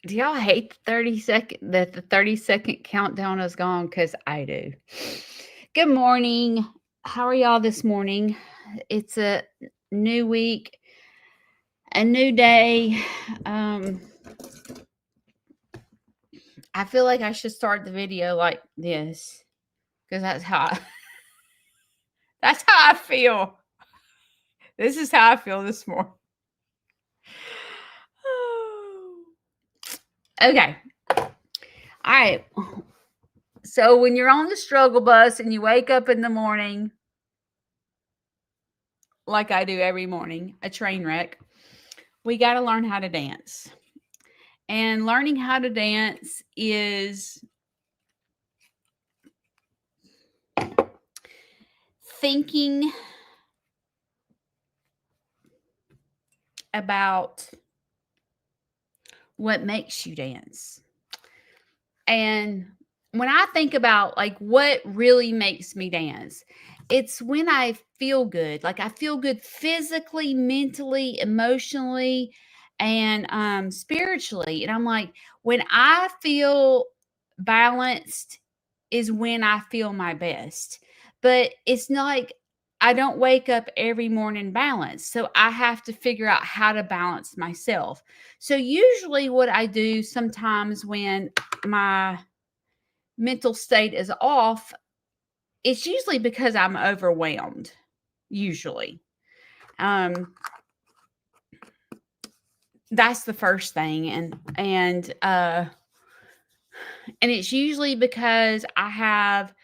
Do y'all hate the 30-second that the 30-second countdown is gone? Because I do. Good morning. How are y'all this morning? It's a new week, a new day. Um, I feel like I should start the video like this because that's how I feel. This is how I feel this morning. Okay. All right. So when you're on the struggle bus and you wake up in the morning, like I do every morning, a train wreck, we got to learn how to dance. And learning how to dance is thinking about what makes you dance. And when I think about like what really makes me dance, it's when I feel good. Like I feel good physically, mentally, emotionally, and spiritually. And I'm like, when I feel balanced is when I feel my best. But it's not like I don't wake up every morning balanced. So I have to figure out how to balance myself. So usually what I do sometimes when my mental state is off, it's usually because I'm overwhelmed. Usually. Um that's the first thing. And it's usually because I have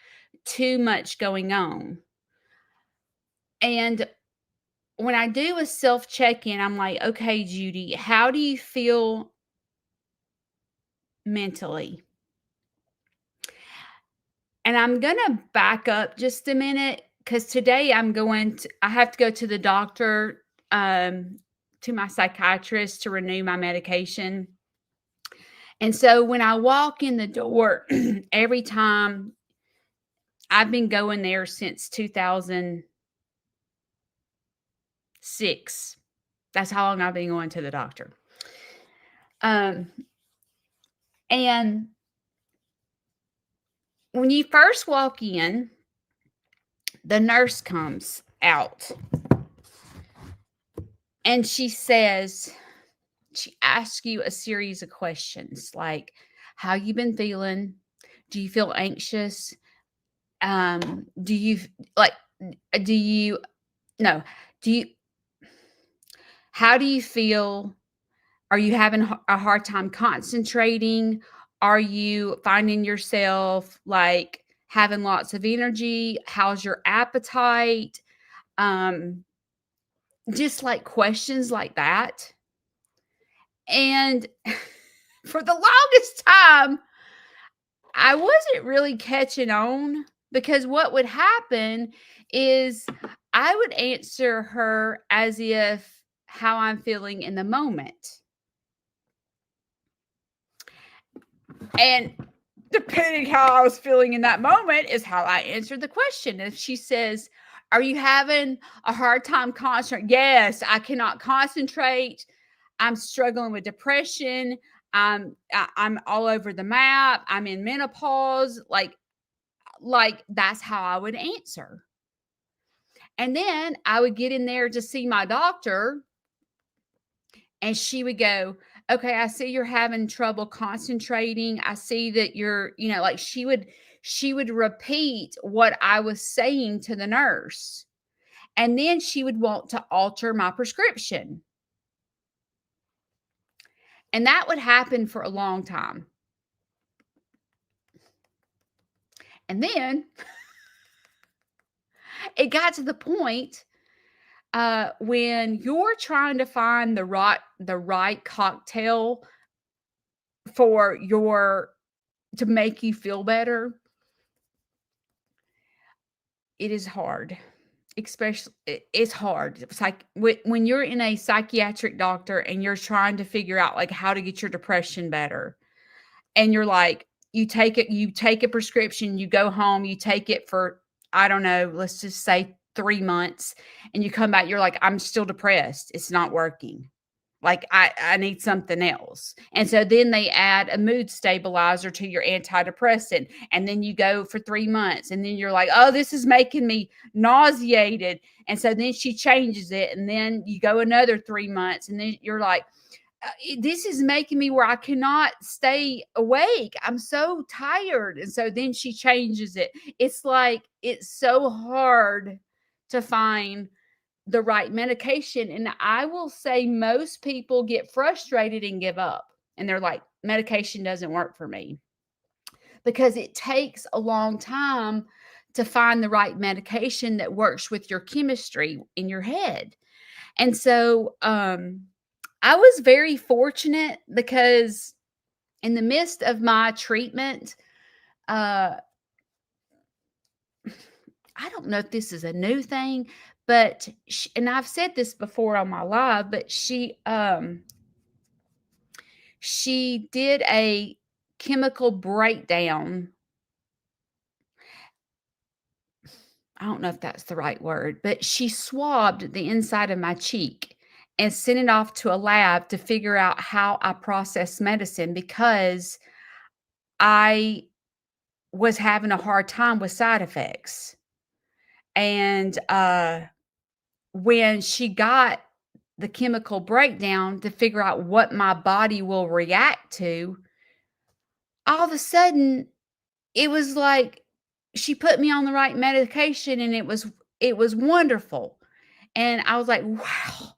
too much going on. And when I do a self check-in, I'm like, okay, Judy, how do you feel mentally? And I'm going to back up just a minute because today I have to go to the doctor, to my psychiatrist to renew my medication. And so when I walk in the door, every time I've been going there since 2006. That's how long I've been going to the doctor. And when you first walk in, the nurse comes out and she asks you a series of questions like, how you been feeling? Do you feel anxious? Do you like, do you, no, do you, how do you feel? Are you having a hard time concentrating? Are you finding yourself like having lots of energy? How's your appetite? Just like questions like that. And for the longest time, I wasn't really catching on because what would happen is I would answer her as if how I'm feeling in the moment. And depending how I was feeling in that moment is how I answered the question. If she says, are you having a hard time concentrating? Yes, I cannot concentrate. I'm struggling with depression. I'm all over the map. I'm in menopause. Like that's how I would answer. And then I would get in there to see my doctor and she would go, okay, I see you're having trouble concentrating. I see that you're, like she would repeat what I was saying to the nurse. And then she would want to alter my prescription. And that would happen for a long time. And then it got to the point when you're trying to find the right cocktail to make you feel better, it is hard. Especially, it's hard. It's like when you're in a psychiatric doctor and you're trying to figure out like how to get your depression better, and you're like, you take a prescription, you go home, you take it for, I don't know, let's just say 3 months, and you come back, you're like, I'm still depressed. It's not working. Like I need something else. And so then they add a mood stabilizer to your antidepressant. And then you go for 3 months and then you're like, oh, this is making me nauseated. And so then she changes it. And then you go another 3 months and then you're like, this is making me where I cannot stay awake. I'm so tired. And so then she changes it. It's like, it's so hard to find the right medication. And I will say most people get frustrated and give up. And they're like, medication doesn't work for me because it takes a long time to find the right medication that works with your chemistry in your head. And so, I was very fortunate because in the midst of my treatment, uh, I don't know if this is a new thing, but and I've said this before on my live, but she did a chemical breakdown. I don't know if that's the right word, but she swabbed the inside of my cheek and sent it off to a lab to figure out how I process medicine because I was having a hard time with side effects. And when she got the chemical breakdown to figure out what my body will react to, all of a sudden it was like she put me on the right medication and it was wonderful. And I was like, wow,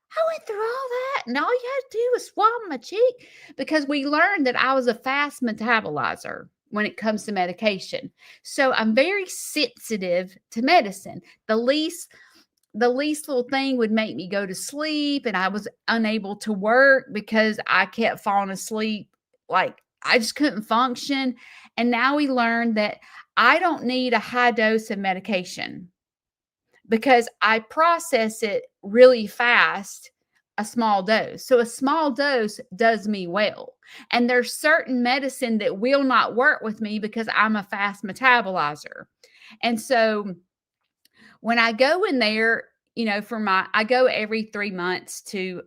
I went through all that, and all you had to do was swab my cheek because we learned that I was a fast metabolizer when it comes to medication. So I'm very sensitive to medicine. The least little thing would make me go to sleep, and I was unable to work because I kept falling asleep. Like I just couldn't function. And now we learned that I don't need a high dose of medication because I process it really fast, a small dose. So a small dose does me well. And there's certain medicine that will not work with me because I'm a fast metabolizer. And so when I go in there, I go every 3 months to,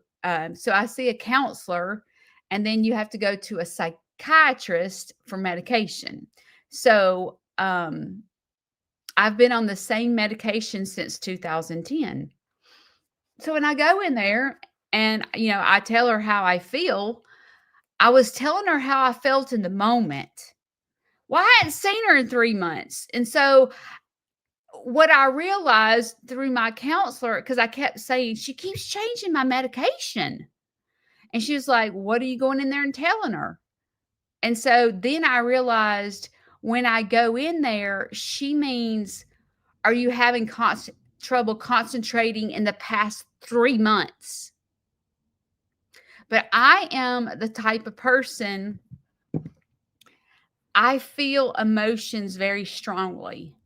so I see a counselor, and then you have to go to a psychiatrist for medication. So, I've been on the same medication since 2010. So when I go in there and, I tell her how I feel, I was telling her how I felt in the moment. Well, I hadn't seen her in 3 months. And so what I realized through my counselor, because I kept saying, she keeps changing my medication. And she was like, what are you going in there and telling her? And so then I realized when I go in there, she means, are you having trouble concentrating in the past 3 months? But I am the type of person, I feel emotions very strongly.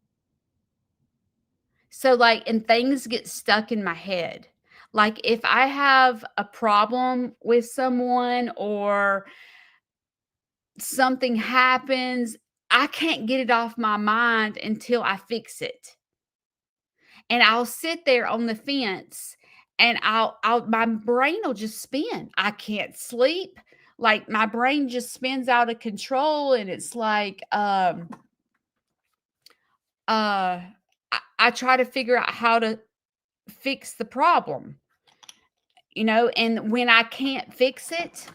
So, like, and things get stuck in my head. Like, if I have a problem with someone or something happens, I can't get it off my mind until I fix it. And I'll sit there on the fence and my brain will just spin. I can't sleep. Like my brain just spins out of control. And it's like, I try to figure out how to fix the problem, and when I can't fix it,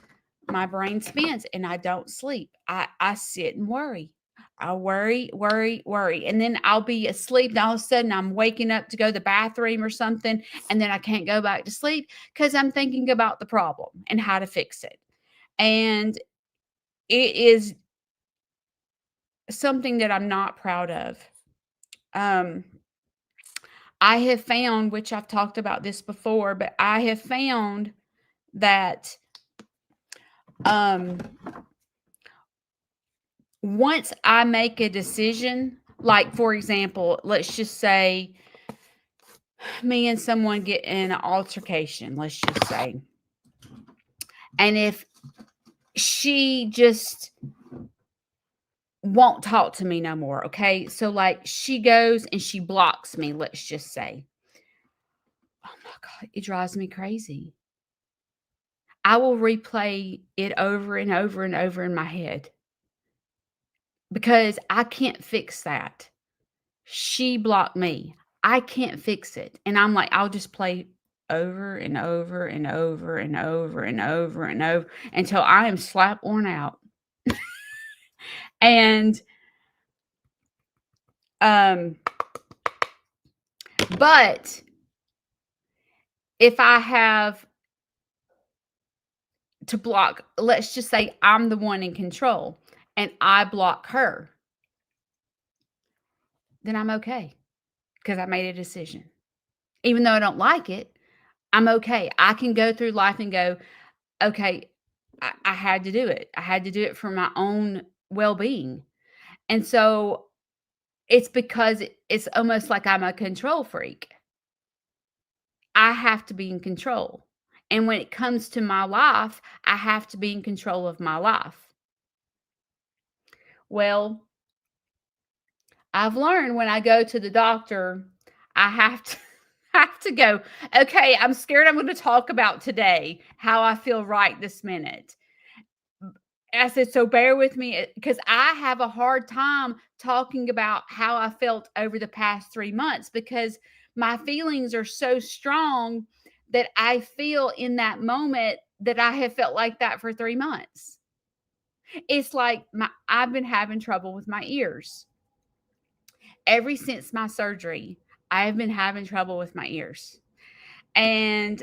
my brain spins and I don't sleep. I sit and worry. I worry, worry, worry. And then I'll be asleep. And all of a sudden I'm waking up to go to the bathroom or something. And then I can't go back to sleep because I'm thinking about the problem and how to fix it. And it is something that I'm not proud of. I have found, which I've talked about this before, but I have found that once I make a decision, like for example, let's just say me and someone get in an altercation, let's just say. And if she just won't talk to me no more, okay? So like she goes and she blocks me, let's just say. Oh my God, it drives me crazy. I will replay it over and over and over in my head because I can't fix that. She blocked me. I can't fix it. And I'm like, I'll just play over and over and over and over and over and over until I am slap worn out. And um but if I have to block, let's just say I'm the one in control and I block her, then I'm okay because I made a decision. Even though I don't like it, I'm okay. I can go through life and go, okay, I had to do it. I had to do it for my own well being. And so it's because it's almost like I'm a control freak. I have to be in control. And when it comes to my life, I have to be in control of my life. Well, I've learned when I go to the doctor, I have to have to go, okay, I'm scared I'm going to talk about today, how I feel right this minute. I said, so bear with me because I have a hard time talking about how I felt over the past 3 months because my feelings are so strong that I feel in that moment that I have felt like that for 3 months. It's like I've been having trouble with my ears. Ever since my surgery, I have been having trouble with my ears. And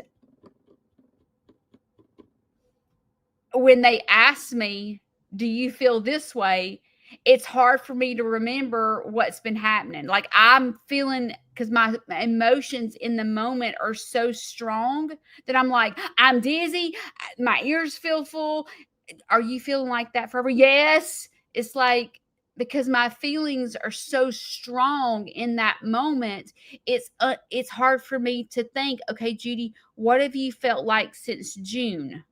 when they ask me, do you feel this way? It's hard for me to remember what's been happening. Like I'm feeling because my emotions in the moment are so strong that I'm like, I'm dizzy. My ears feel full. Are you feeling like that forever? Yes. It's like because my feelings are so strong in that moment, it's hard for me to think, okay, Judy, what have you felt like since June?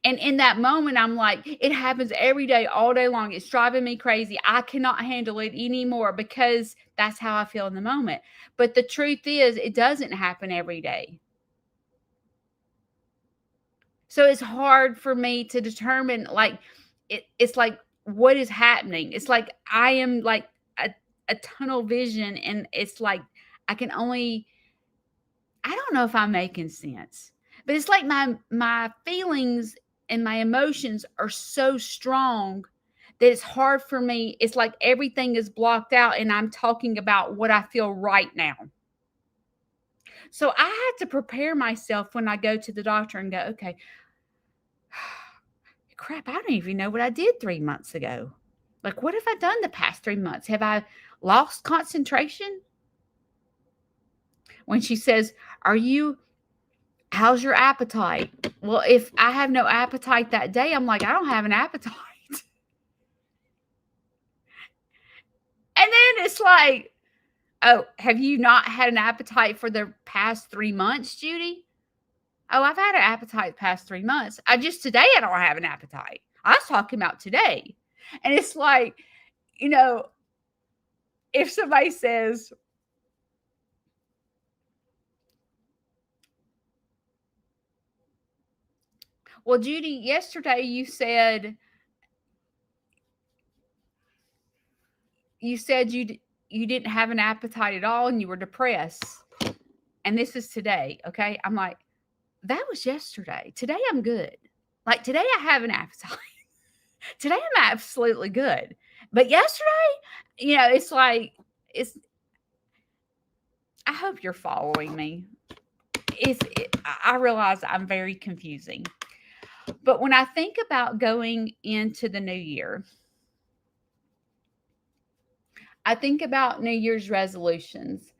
And in that moment, I'm like, it happens every day, all day long. It's driving me crazy. I cannot handle it anymore because that's how I feel in the moment. But the truth is, it doesn't happen every day. So it's hard for me to determine, like, it's like, what is happening? It's like I am like a tunnel vision, and it's like I can only, I don't know if I'm making sense, but it's like my feelings and my emotions are so strong that it's hard for me. It's like everything is blocked out and I'm talking about what I feel right now. So I had to prepare myself when I go to the doctor and go, okay, crap, I don't even know what I did 3 months ago. Like, what have I done the past 3 months? Have I lost concentration? When she says, are you how's your appetite? Well, if I have no appetite that day, I'm like, I don't have an appetite. And then it's like, oh, have you not had an appetite for the past 3 months, Judy? Oh, I've had an appetite the past 3 months. Today I don't have an appetite. I was talking about today. And it's like, you know, if somebody says, well, Judy, yesterday you said you didn't have an appetite at all and you were depressed. And this is today, okay? I'm like, that was yesterday. Today I'm good. Like today I have an appetite. Today I'm absolutely good. But yesterday, it's like it's I hope you're following me. I realize I'm very confusing. But when I think about going into the new year, I think about New Year's resolutions.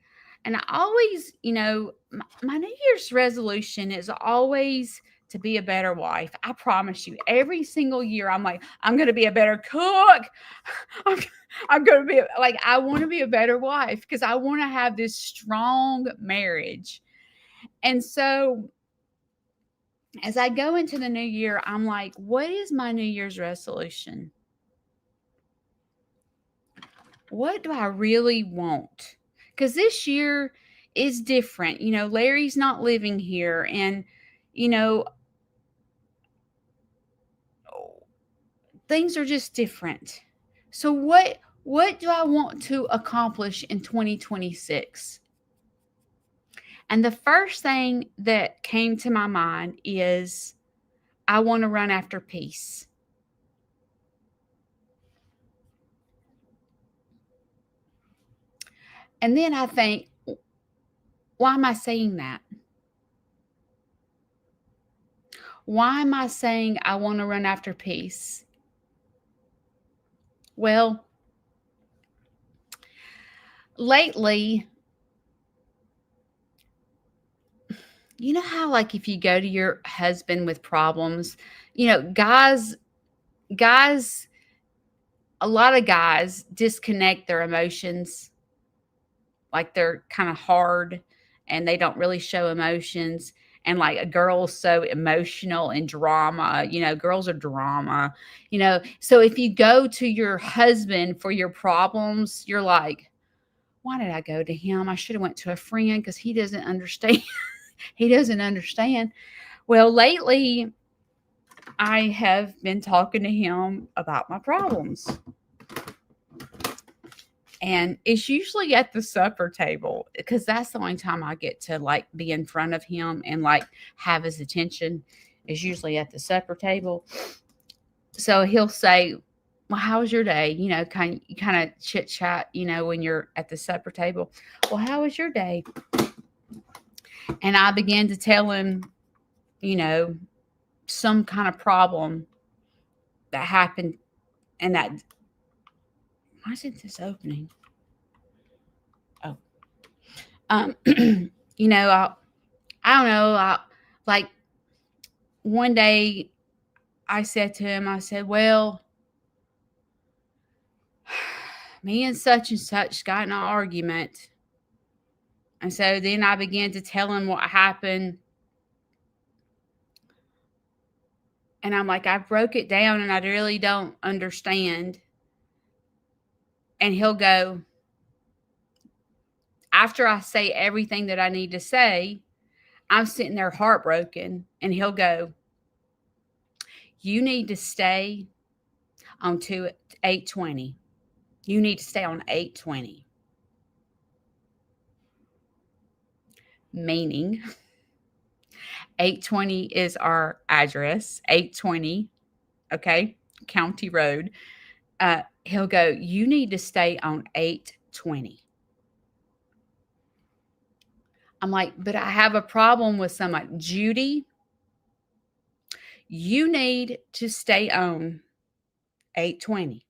And I always, my New Year's resolution is always to be a better wife. I promise you, every single year, I'm like, I'm going to be a better cook. I'm, I'm going to be like, I want to be a better wife because I want to have this strong marriage. And so as I go into the new year, I'm like, what is my New Year's resolution? What do I really want? Because this year is different. Larry's not living here, and you know, things are just different. So what do I want to accomplish in 2026? And the first thing that came to my mind is I want to run after peace. And then I think, why am I saying that? Why am I saying I want to run after peace? Well, lately, you know how like if you go to your husband with problems, guys, a lot of guys disconnect their emotions, like they're kind of hard and they don't really show emotions. And like a girl's so emotional and drama, girls are drama, So if you go to your husband for your problems, you're like, why did I go to him? I should have went to a friend because he doesn't understand. He doesn't understand. Well, lately I have been talking to him about my problems. And it's usually at the supper table because that's the only time I get to like be in front of him and like have his attention is usually at the supper table. So he'll say, well, how was your day? Kind of chit chat, when you're at the supper table. Well, how was your day? And I began to tell him, some kind of problem that happened and that, why isn't this opening? Oh, I don't know. Like one day I said to him, I said, well, me and such got in an argument. And so then I began to tell him what happened. And I'm like, I broke it down and I really don't understand. And he'll go, after I say everything that I need to say, I'm sitting there heartbroken. And he'll go, you need to stay on 820. You need to stay on 820. Meaning 820 is our address, 820, okay, County Road. He'll go, you need to stay on 820. I'm like, but I have a problem with somebody. Judy, you need to stay on 820.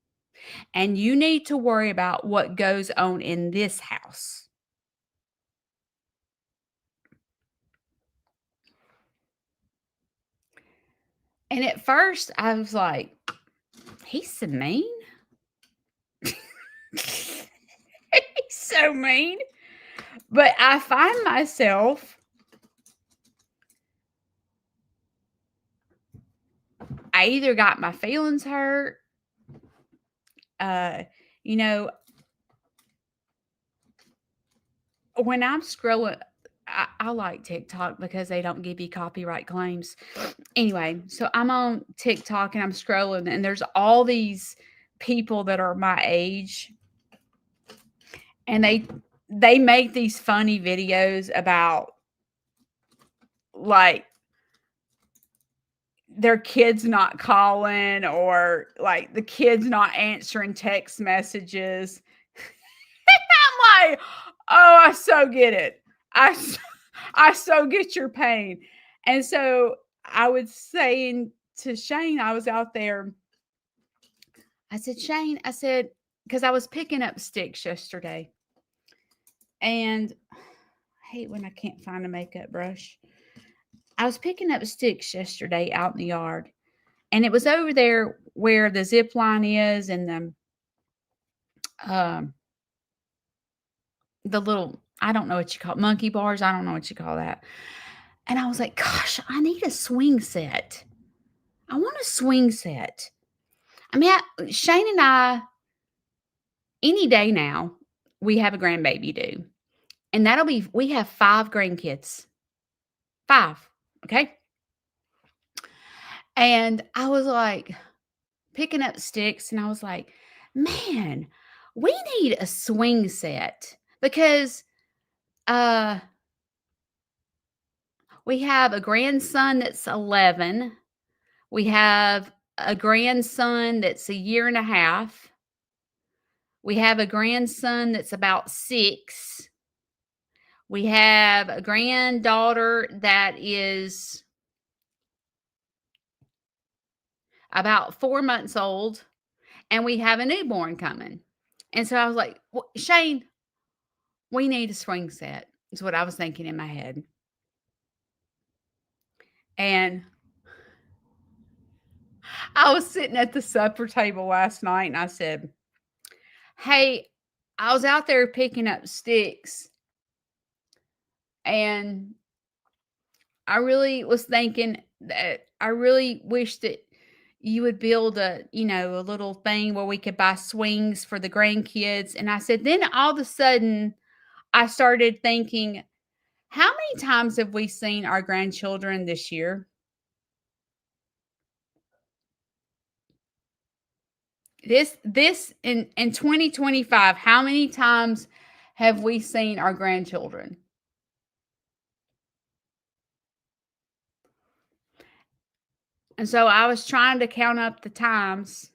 And you need to worry about what goes on in this house. And at first, I was like, he's so mean. He's so mean. But I find myself, I either got my feelings hurt, you know, when I'm scrolling, I like TikTok because they don't give you copyright claims. Anyway, so I'm on TikTok and I'm scrolling, and there's all these people that are my age, and they make these funny videos about like their kids not calling or like the kids not answering text messages. I'm like, oh, I so get it. I so get your pain. And so I was saying to Shane, I was out there. I said, Shane, I said, because I was picking up sticks yesterday. And I hate when I can't find a makeup brush. I was picking up sticks yesterday out in the yard. And it was over there where the zip line is and the little, I don't know what you call it, monkey bars. I don't know what you call that. And I was like, gosh, I need a swing set. I want a swing set. I mean, Shane and I, any day now, we have a grandbaby due. and we have 5 grandkids. 5, okay? And I was, like, picking up sticks, and I was like, "Man, we need a swing set," because, uh, we have a grandson that's 11, we have a grandson that's a year and a half, we have a grandson that's about 6, we have a granddaughter that is about 4 months old, and we have a newborn coming. And so I was like, Shane, we need a swing set," is what I was thinking in my head. And I was sitting at the supper table last night and I said, "Hey, I was out there picking up sticks and I really was thinking that I really wish that you would build a little thing where we could buy swings for the grandkids." And I said, then all of a sudden I started thinking, how many times have we seen our grandchildren this year? This in 2025, how many times have we seen our grandchildren? And so I was trying to count up the times,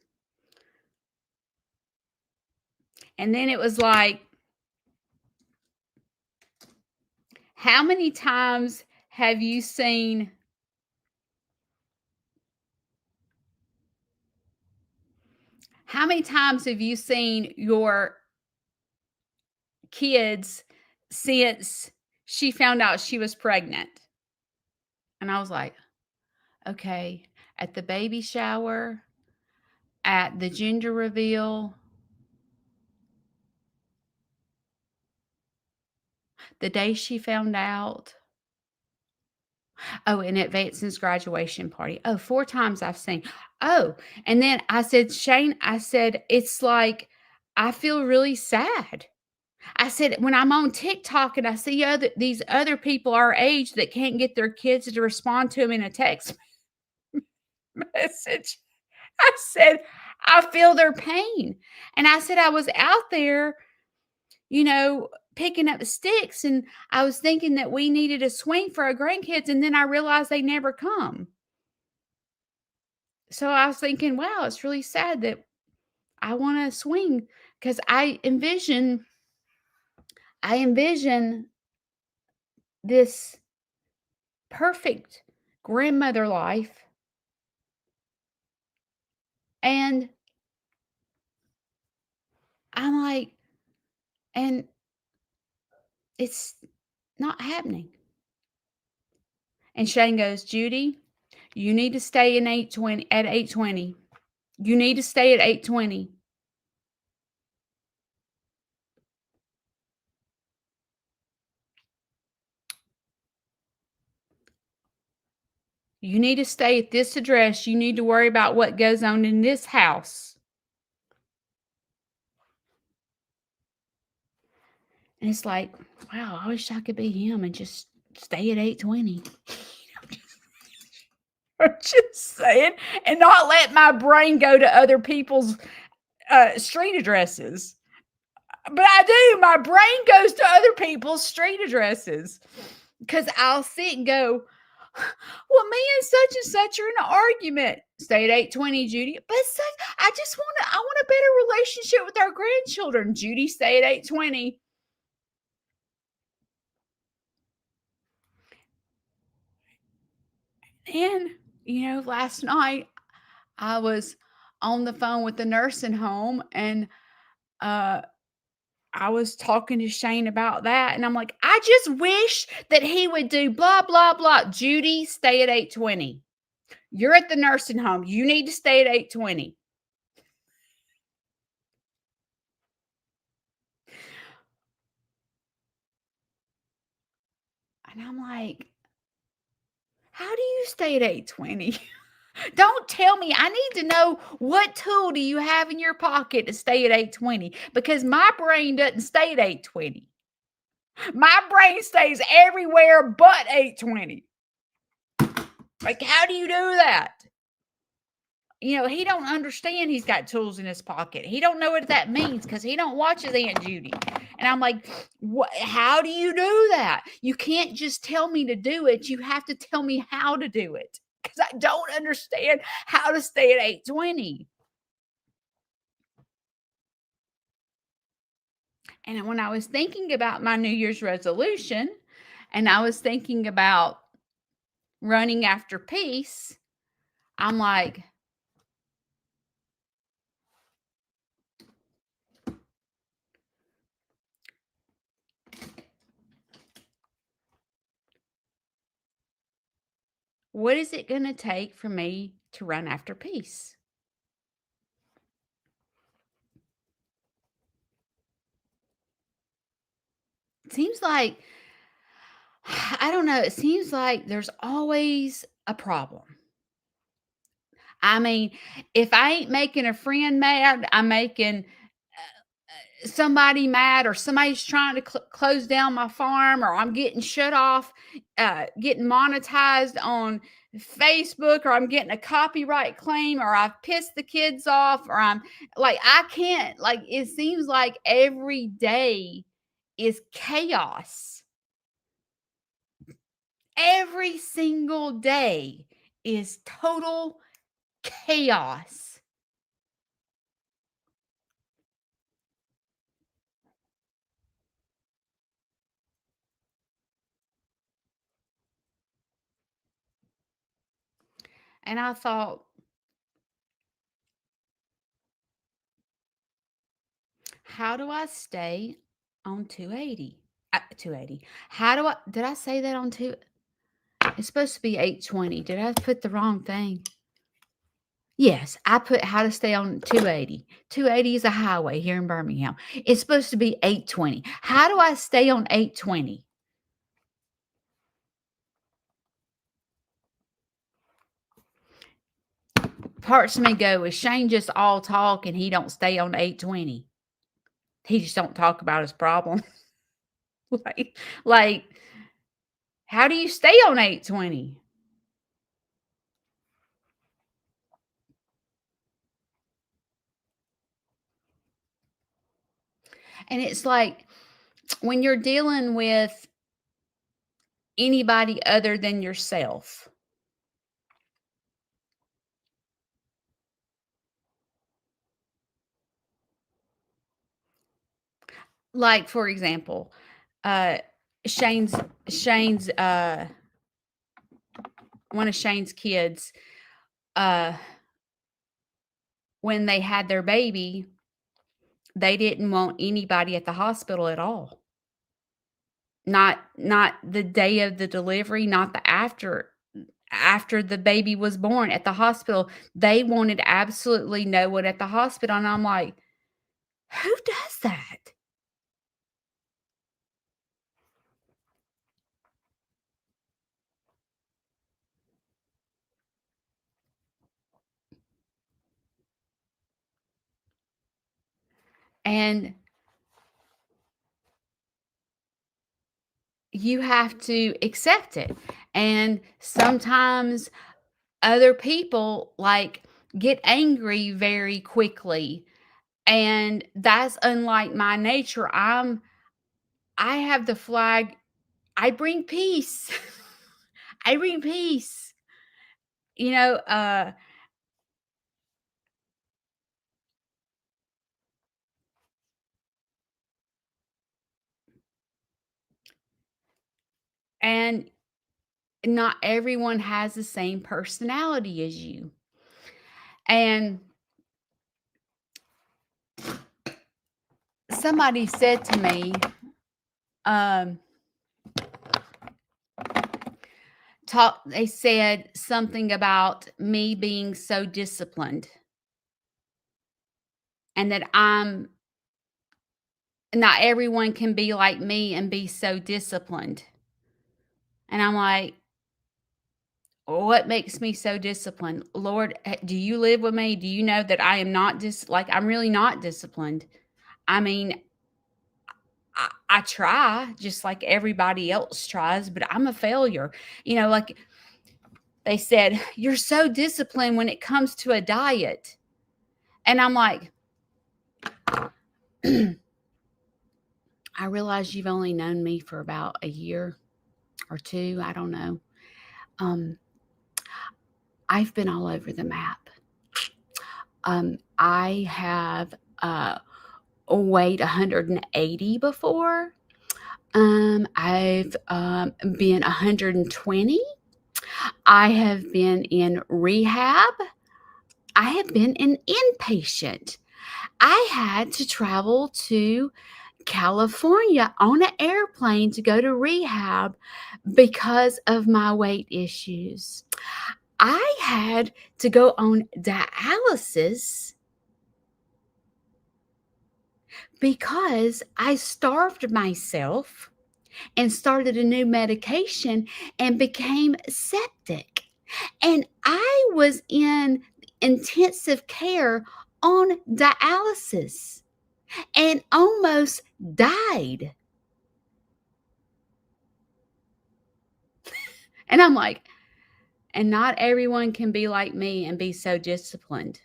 and then it was like, how many times have you seen how many times have you seen your kids since she found out she was pregnant? And I was like, okay, at the baby shower, at the gender reveal, the day she found out. Oh, and at Vanson's graduation party. Oh, 4 times I've seen. Oh, and then I said, "Shane," I said, "it's like, I feel really sad." I said, "When I'm on TikTok and I see these other people our age that can't get their kids to respond to them in a text message," I said, "I feel their pain." And I said, "I was out there, you know, picking up sticks, and I was thinking that we needed a swing for our grandkids, and then I realized they never come." So I was thinking, wow, it's really sad that I want to swing because I envision this perfect grandmother life, and I'm like, and it's not happening. And Shane goes, "Judy, you need to stay in 820 at 820. You need to stay at 820. You need to stay at this address. You need to worry about what goes on in this house." And it's like, wow, I wish I could be him and just stay at 820. I'm just saying, and not let my brain go to other people's street addresses. But I do. My brain goes to other people's street addresses because I'll sit and go, "Well, me and such are in an argument." Stay at 820, Judy. But I want a better relationship with our grandchildren. Judy, stay at 820. And, last night I was on the phone with the nursing home and uh I was talking to Shane about that, and I'm like, "I just wish that he would do blah, blah, blah. Judy, stay at 820. You're at the nursing home. You need to stay at 820." And I'm like, "How do you stay at 820? Don't tell me. I need to know, what tool do you have in your pocket to stay at 820? Because my brain doesn't stay at 820. My brain stays everywhere but 820. Like, how do you do that? He don't understand he's got tools in his pocket. He don't know what that means because he don't watch his Aunt Judy. And I'm like, what? How do you do that? You can't just tell me to do it. You have to tell me how to do it because I don't understand how to stay at 820. And when I was thinking about my New Year's resolution and I was thinking about running after peace, I'm like, what is it going to take for me to run after peace? It seems like, I don't know, it seems like there's always a problem. I mean, if I ain't making a friend mad, I'm making somebody mad, or somebody's trying to close down my farm, or I'm getting shut off, getting monetized on Facebook, or I'm getting a copyright claim, or I've pissed the kids off, or I'm like, I can't, like, it seems like every day is chaos. Every single day is total chaos. And I thought, how do I stay on 280? 280. How do I, did I say that on two? It's supposed to be 820. Did I put the wrong thing? Yes, I put how to stay on 280. 280 is a highway here in Birmingham. It's supposed to be 820. How do I stay on 820? Parts of me go, is Shane just all talk and he don't stay on 820? He just don't talk about his problem. like, how do you stay on 820? And it's like when you're dealing with anybody other than yourself, like for example, uh Shane's Shane's one of Shane's kids, uh when they had their baby, they didn't want anybody at the hospital at all. Not the day of the delivery, not the after the baby was born at the hospital. They wanted absolutely no one at the hospital, and I'm like, who does that? And you have to accept it. And sometimes other people like get angry very quickly, and that's unlike my nature. I have the flag. I bring peace. I bring peace. You know, and not everyone has the same personality as you. And somebody said to me, um, they said something about me being so disciplined, and that I'm not everyone can be like me and be so disciplined. And I'm like, what makes me so disciplined? Lord, do you live with me? Do you know that I am not like, I'm really not disciplined? I mean, I try just like everybody else tries, but I'm a failure. Like they said, you're so disciplined when it comes to a diet. And I'm like, I realize you've only known me for about a year or two. I don't know. Um, I've been all over the map. I have weighed 180 before. I've been 120. I have been in rehab. I have been an inpatient. I had to travel to California on an airplane to go to rehab because of my weight issues. I had to go on dialysis because I starved myself and started a new medication and became septic. And I was in intensive care on dialysis and almost died. And I'm like, and not everyone can be like me and be so disciplined.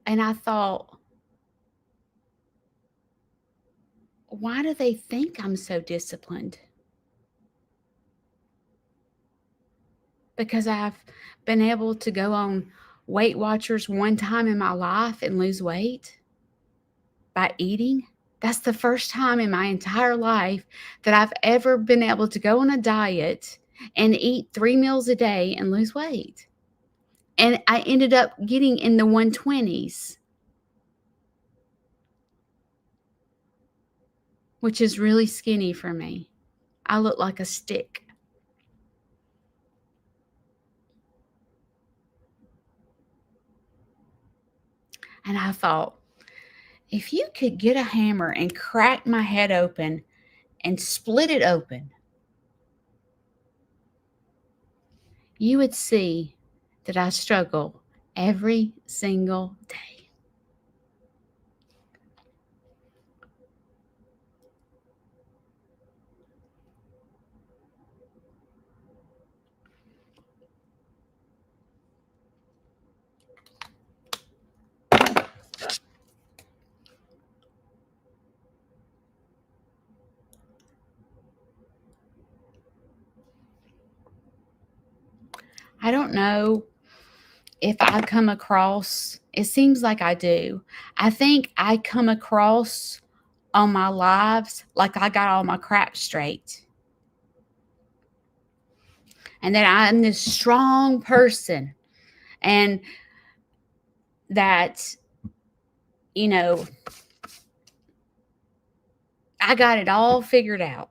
And I thought, why do they think I'm so disciplined? Because I've been able to go on Weight Watchers one time in my life and lose weight by eating. That's the first time in my entire life that I've ever been able to go on a diet and eat 3 meals a day and lose weight. And I ended up getting in the 120s, which is really skinny for me. I look like a stick. And I thought, if you could get a hammer and crack my head open and split it open, you would see that I struggle every single day. I don't know if I come across, it seems like I do. I think I come across on my lives like I got all my crap straight. And that I'm this strong person and that, you know, I got it all figured out.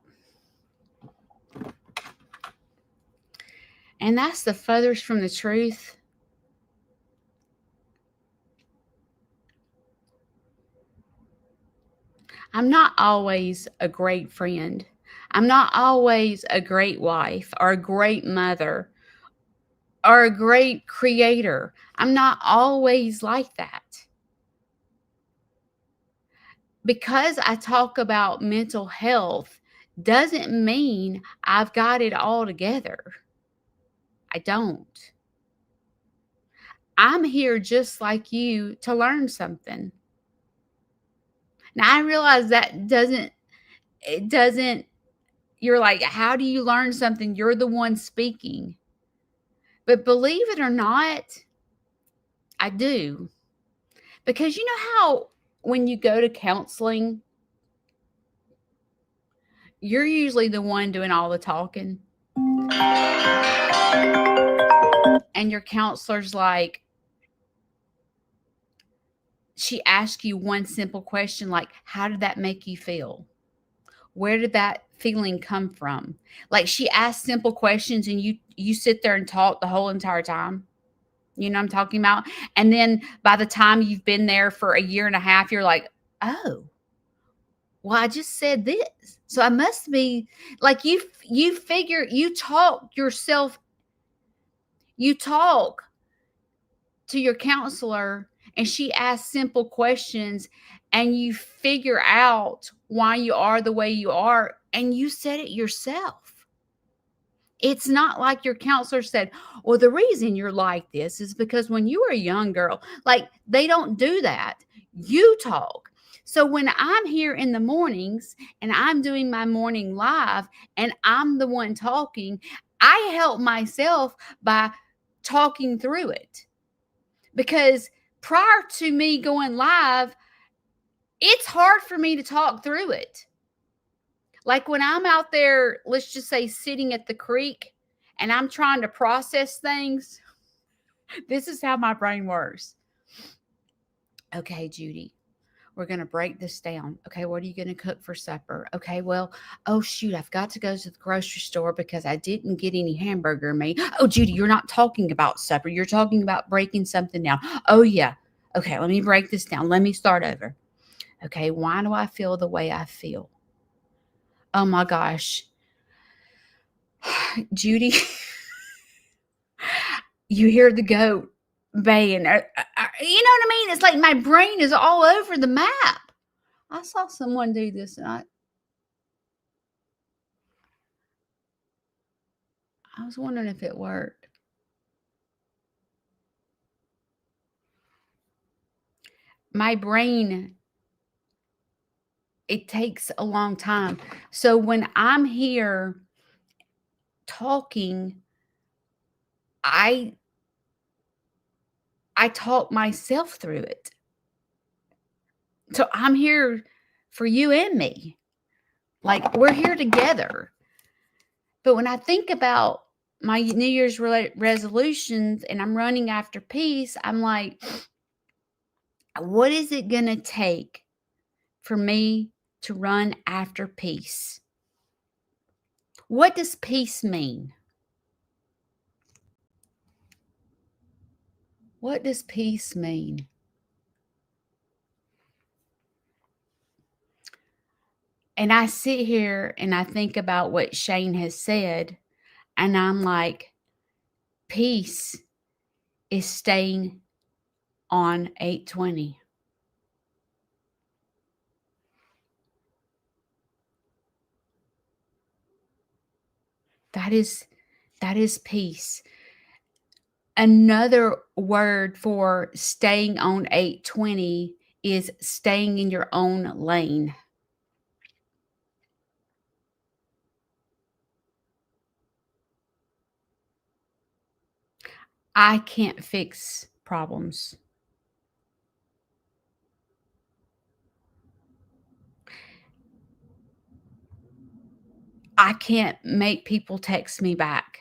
And that's the furthest from the truth. I'm not always a great friend. I'm not always a great wife or a great mother or a great creator. I'm not always like that. Because I talk about mental health doesn't mean I've got it all together. I don't. I'm here just like you to learn something. Now I realize that it doesn't, you're like, how do you learn something? You're the one speaking. But believe it or not, I do. Because you know how when you go to counseling, you're usually the one doing all the talking. And your counselor's like, she asks you one simple question like, how did that make you feel? Where did that feeling come from? Like, she asked simple questions and you sit there and talk the whole entire time. You know what I'm talking about? And then by the time you've been there for a year and a half, you're like, "Oh, well, I just said this. So I must be," like, you figure you talk to your counselor and she asks simple questions and you figure out why you are the way you are and you said it yourself. It's not like your counselor said, "Well, the reason you're like this is because when you were a young girl," like, they don't do that. You talk. So when I'm here in the mornings and I'm doing my morning live and I'm the one talking, I help myself by talking through it. Because prior to me going live, it's hard for me to talk through it. Like when I'm out there, let's just say sitting at the creek and I'm trying to process things, this is how my brain works. Okay, Judy, we're going to break this down. Okay, what are you going to cook for supper? Okay, well, oh shoot, I've got to go to the grocery store because I didn't get any hamburger meat. Oh, Judy, you're not talking about supper. You're talking about breaking something down. Oh, yeah. Okay, let me break this down. Let me start over. Okay, why do I feel the way I feel? Oh my gosh. Judy, you hear the goat baying. You know what I mean? It's like my brain is all over the map. I saw someone do this and I was wondering if it worked. My brain, it takes a long time. So when I'm here talking, I I talk myself through it. So I'm here for you and me. Like we're here together. But when I think about my New Year's resolutions and I'm running after peace, I'm like, what is it going to take for me to run after peace? What does peace mean? What does peace mean? And I sit here and I think about what Shane has said, and I'm like, peace is staying on 820. That is that is peace. Another word for staying on 820 is staying in your own lane. I can't fix problems. I can't make people text me back.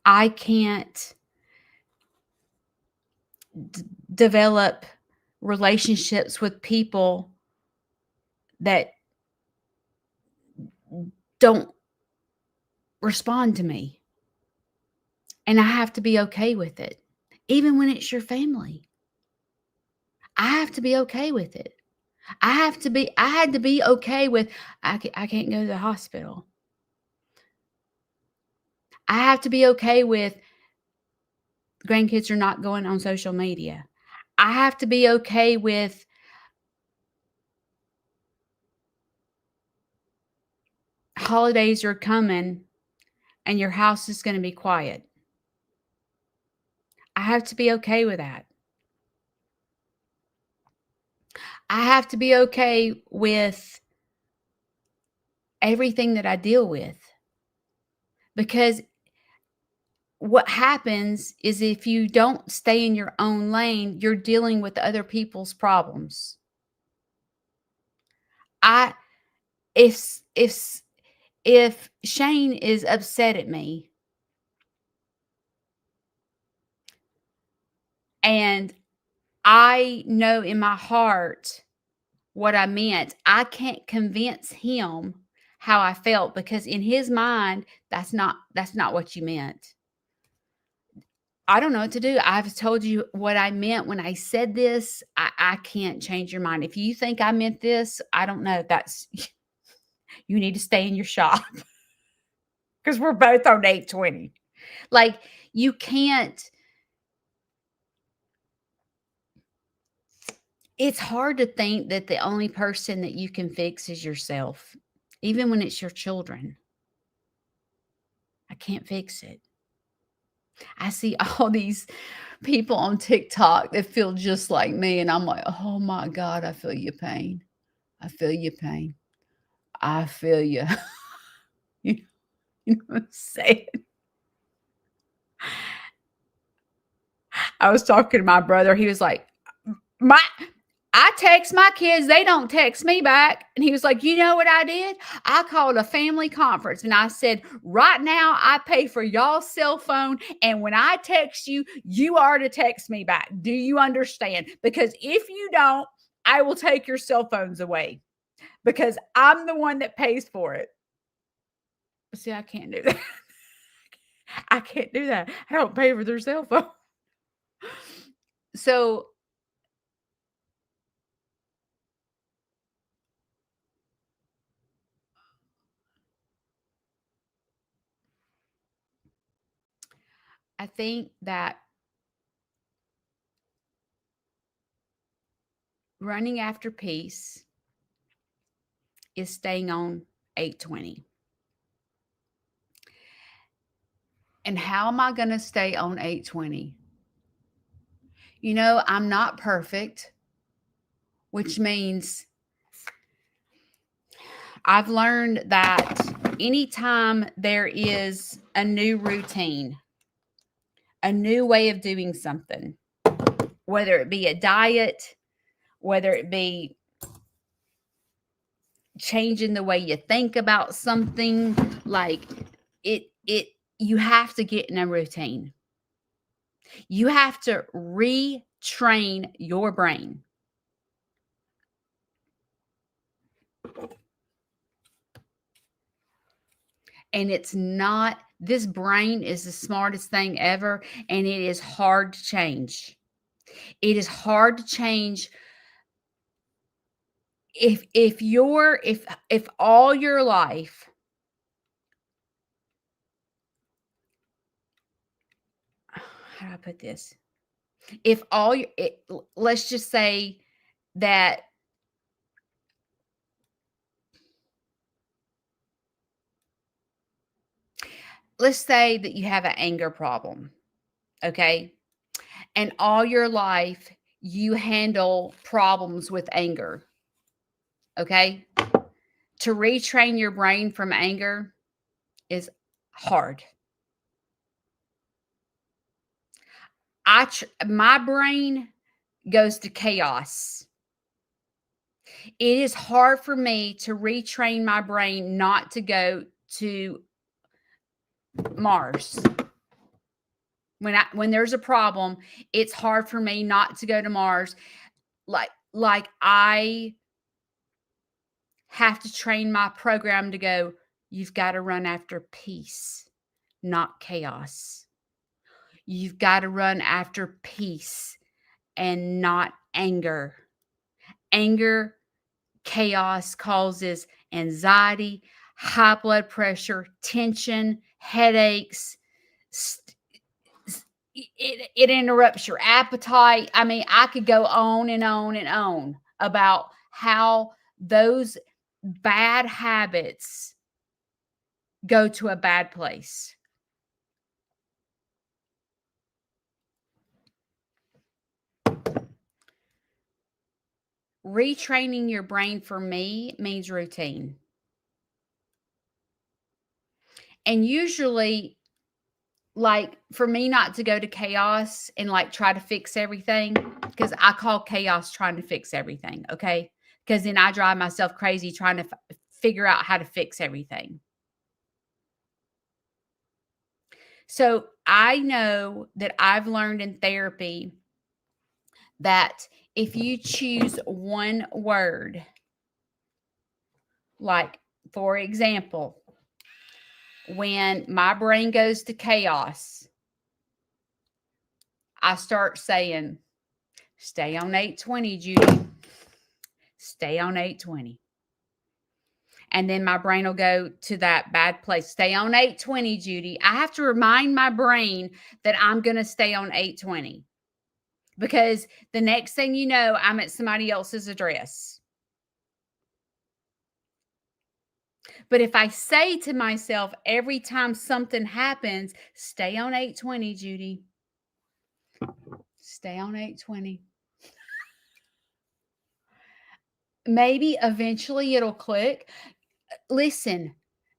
I can't develop relationships with people that don't respond to me. And I have to be okay with it, even when it's your family. I have to be okay with it. I had to be okay with, I can't go to the hospital. I have to be okay with grandkids are not going on social media. I have to be okay with holidays are coming and your house is going to be quiet. I have to be okay with that. I have to be okay with everything that I deal with because what happens is if you don't stay in your own lane, you're dealing with other people's problems. I if if Shane is upset at me and I know in my heart what I meant. I can't convince him how I felt because in his mind, that's not what you meant. I don't know what to do. I've told you what I meant when I said this. I can't change your mind. If you think I meant this, I don't know. That's you need to stay in your shop because we're both on 820. Like you can't, it's hard to think that the only person that you can fix is yourself, even when it's your children. I can't fix it. I see all these people on TikTok that feel just like me, and I'm like, oh my God, I feel your pain. I feel your pain. I feel you. You know what I'm saying? I was talking to my brother. He was like, my I text my kids, they don't text me back. And he was like, you know what I did? I called a family conference and I said, right now I pay for y'all's cell phone. And when I text you, you are to text me back. Do you understand? Because if you don't, I will take your cell phones away because I'm the one that pays for it. But see, I can't do that. I can't do that. I don't pay for their cell phone. So I think that running after peace is staying on 820. And how am I going to stay on 820? I'm not perfect, which means I've learned that anytime there is a new routine, a new way of doing something, whether it be a diet, whether it be changing the way you think about something, like it you have to get in a routine. You have to retrain your brain. And it's not, this brain is the smartest thing ever, and it is hard to change. It is hard to change if all your life, how do I put this? If all your let's just say that let's say that you have an anger problem, okay? And all your life you handle problems with anger, okay? To retrain your brain from anger is hard. My brain goes to chaos. It is hard for me to retrain my brain not to go to Mars. When there's a problem, it's hard for me not to go to Mars. Like I have to train my program to go, you've got to run after peace, not chaos. You've got to run after peace and not anger. Anger, chaos causes anxiety, high blood pressure, tension, headaches. It interrupts your appetite. I mean, I could go on and on and on about how those bad habits go to a bad place. Retraining your brain for me means routine. And usually, like for me not to go to chaos and like try to fix everything, because I call chaos trying to fix everything, okay? Because then I drive myself crazy trying to figure out how to fix everything. So I know that I've learned in therapy that if you choose one word, like, for example, when my brain goes to chaos, I start saying, stay on 820, Judy. Stay on 820. And then my brain will go to that bad place. Stay on 820, Judy. I have to remind my brain that I'm going to stay on 820. Because the next thing you know, I'm at somebody else's address. But if I say to myself every time something happens, stay on 820, Judy. Stay on 820. Maybe eventually it'll click. Listen,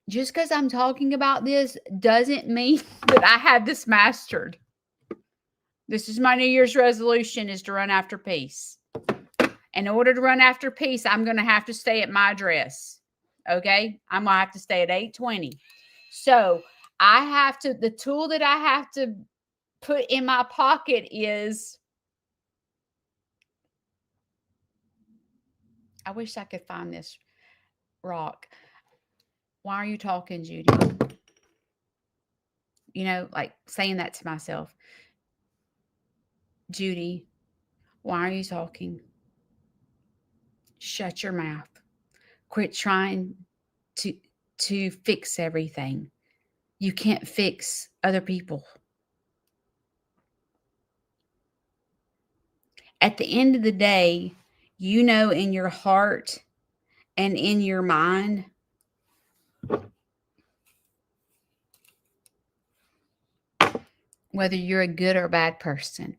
just because I'm talking about this doesn't mean that I have this mastered. This is my New Year's resolution, is to run after peace. In order to run after peace, I'm going to have to stay at my address. Okay? I'm going to have to stay at 820. So I have to, the tool that I have to put in my pocket is, I wish I could find this rock. Why are you talking, Judy? You know, like saying that to myself. Judy, why are you talking? Shut your mouth. Quit trying to fix everything. You can't fix other people. At the end of the day, you know in your heart and in your mind whether you're a good or bad person.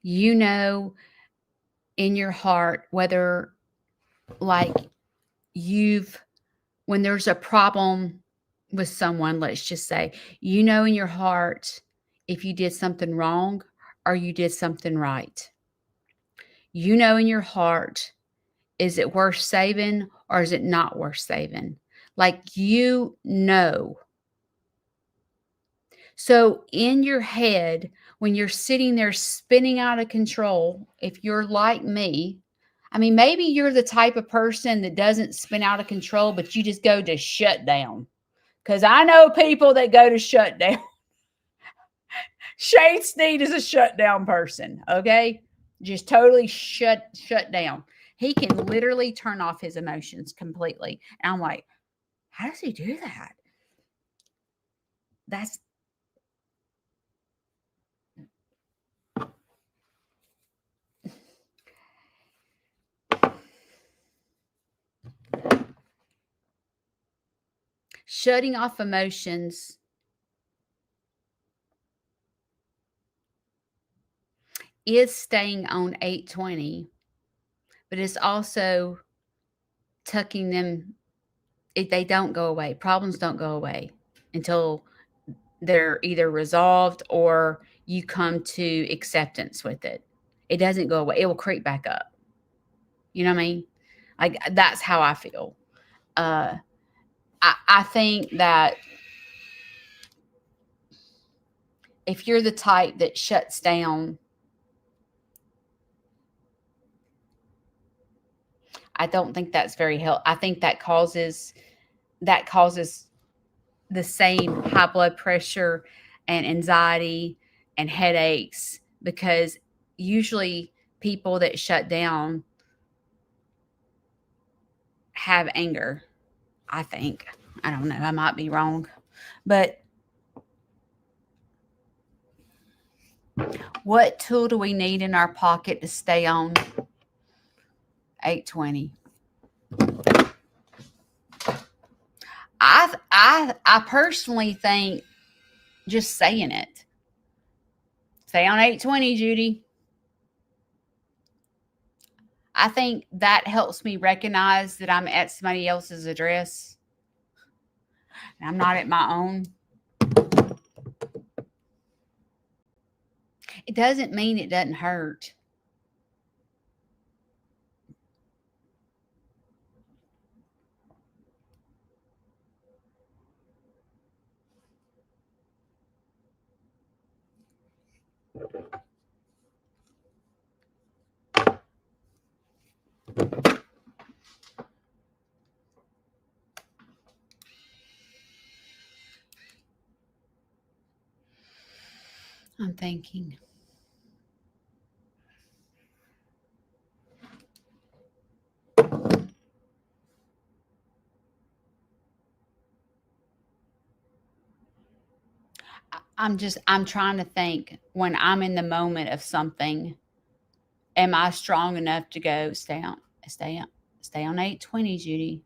You know in your heart whether, like, when there's a problem with someone, let's just say, you know in your heart if you did something wrong or you did something right. You know in your heart, is it worth saving or is it not worth saving? Like, you know. So in your head, when you're sitting there spinning out of control, if you're like me, I mean, maybe you're the type of person that doesn't spin out of control, but you just go to shut down. Because I know people that go to shut down. Shade Sneed is a shutdown person, okay? Just totally shut down. He can literally turn off his emotions completely. And I'm like, how does he do that? That's shutting off emotions is staying on 820, but it's also tucking them. They don't go away. Problems don't go away until they're either resolved or you come to acceptance with it. It doesn't go away. It will creep back up. You know what I mean? Like, that's how I feel. I think that if you're the type that shuts down, I don't think that's very helpful. I think that causes the same high blood pressure and anxiety and headaches, because usually people that shut down have anger. I think. I don't know. I might be wrong. But what tool do we need in our pocket to stay on 820? I personally think just saying it. Stay on 820, Judy. I think that helps me recognize that I'm at somebody else's address and I'm not at my own. It doesn't mean it doesn't hurt. I'm thinking. I'm trying to think when I'm in the moment of something, am I strong enough to go stay on, stay on 820, Judy?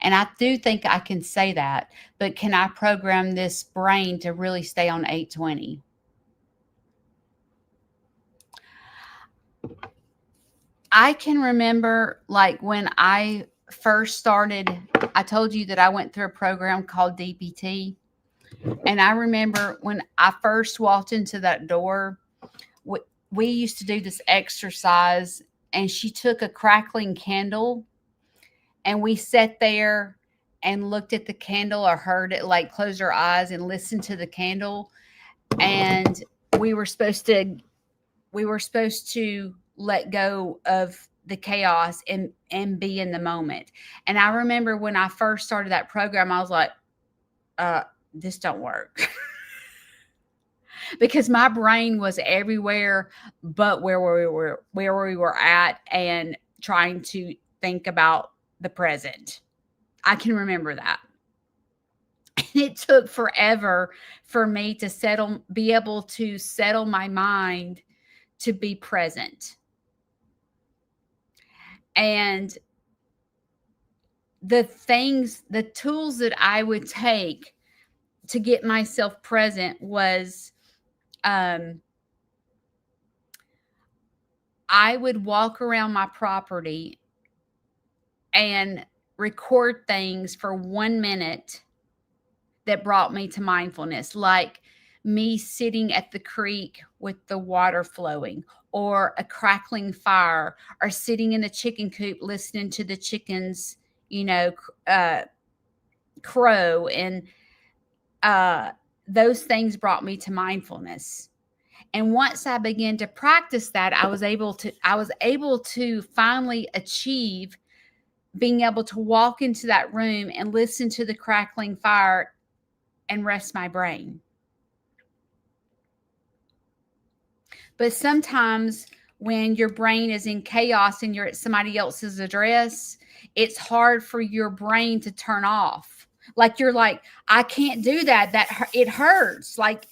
And I do think I can say that, but can I program this brain to really stay on 820? I can remember like when I first started, I told you that I went through a program called DPT. And I remember when I first walked into that door, we, we used to do this exercise, and she took a crackling candle, and we sat there and looked at the candle or heard it, like close our eyes and listen to the candle. And we were supposed to let go of the chaos and be in the moment. And I remember when I first started that program, I was like, this don't work. Because my brain was everywhere but where we were at and trying to think about the present. I can remember that. And it took forever for me to be able to settle my mind to be present. And the tools that I would take to get myself present was, I would walk around my property and record things for 1 minute that brought me to mindfulness, like me sitting at the creek with the water flowing, or a crackling fire, or sitting in a chicken coop listening to the chickens, crow. And those things brought me to mindfulness. And once I began to practice that, I was able to finally achieve being able to walk into that room and listen to the crackling fire and rest my brain. But sometimes when your brain is in chaos and you're at somebody else's address, it's hard for your brain to turn off. Like you're like, I can't do that. It hurts. Like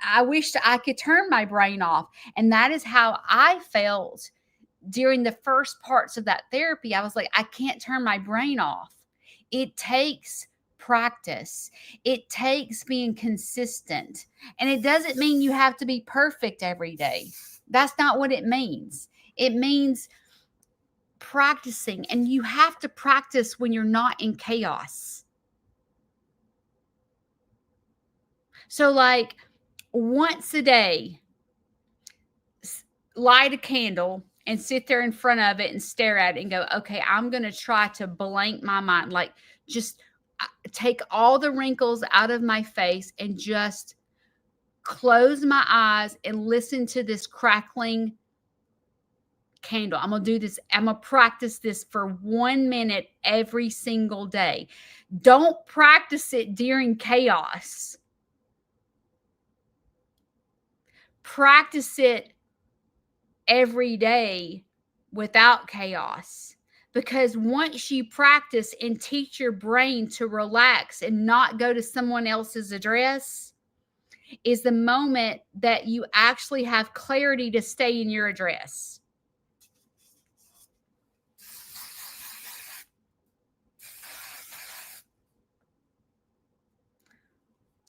I wish I could turn my brain off. And that is how I felt during the first parts of that therapy. I was like, I can't turn my brain off. It takes practice. It takes being consistent. And it doesn't mean you have to be perfect every day. That's not what it means. It means practicing, and you have to practice when you're not in chaos. So like once a day, light a candle and sit there in front of it and stare at it and go, okay, I'm going to try to blank my mind. Like just take all the wrinkles out of my face and just close my eyes and listen to this crackling candle. I'm going to do this. I'm going to practice this for 1 minute every single day. Don't practice it during chaos. Practice it every day without chaos. Because once you practice and teach your brain to relax and not go to someone else's address, is the moment that you actually have clarity to stay in your address.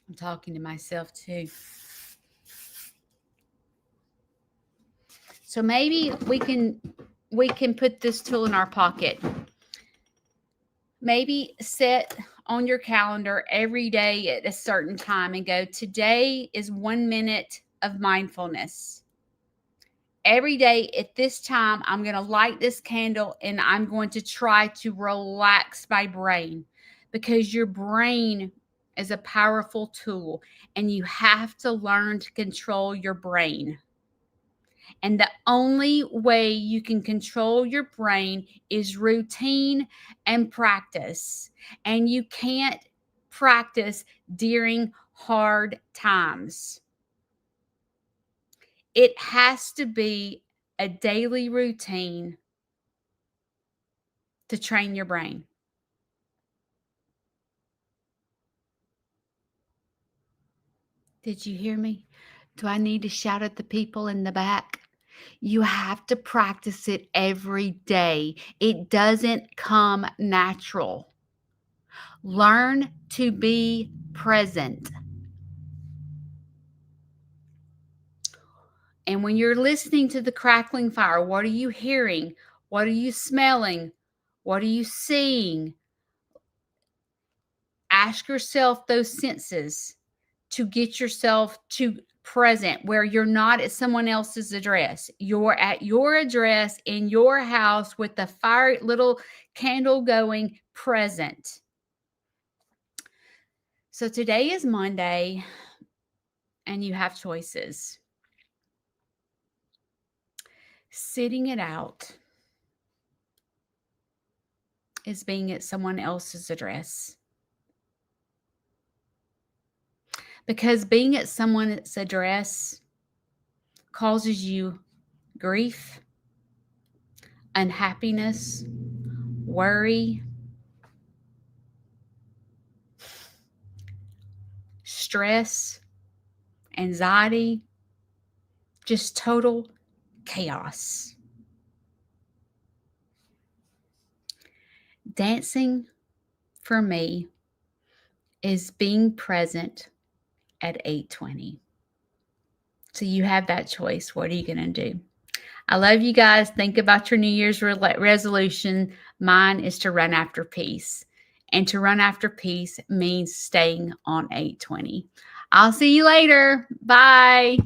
I'm talking to myself too. So maybe we can put this tool in our pocket. Maybe set on your calendar every day at a certain time and go, today is 1 minute of mindfulness. Every day at this time, I'm going to light this candle and I'm going to try to relax my brain, because your brain is a powerful tool and you have to learn to control your brain. And the only way you can control your brain is routine and practice. And you can't practice during hard times. It has to be a daily routine to train your brain. Did you hear me? Do I need to shout at the people in the back? You have to practice it every day. It doesn't come natural. Learn to be present. And when you're listening to the crackling fire, what are you hearing? What are you smelling? What are you seeing? Ask yourself those senses to get yourself to present where you're not at someone else's address. You're at your address in your house with the fire little candle going, present. So today is Monday and you have choices. Sitting it out is being at someone else's address. Because being at someone's address causes you grief, unhappiness, worry, stress, anxiety, just total chaos. Dancing for me is being present at 8:20. So you have that choice. What are you going to do? I love you guys. Think about your New Year's resolution. Mine is to run after peace. And to run after peace means staying on 8:20. I'll see you later. Bye.